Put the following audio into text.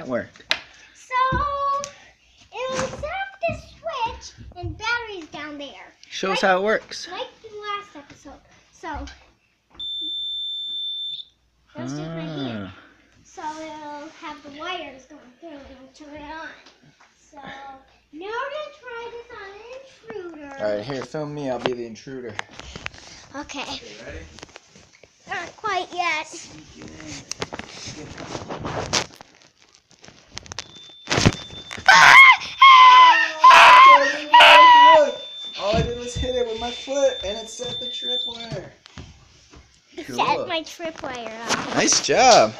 that work? So, it'll set up this switch and batteries down there. Show us how it works. Like the last episode. So, let's stick my hand. So it'll have the wires going through and it'll turn it on. So, now we're going to try this on an intruder. Alright, here, film me. I'll be the intruder. Okay. Okay, ready? Not quite yet. Look! All I did was hit it with my foot and it set the tripwire. Set my tripwire off. Nice job.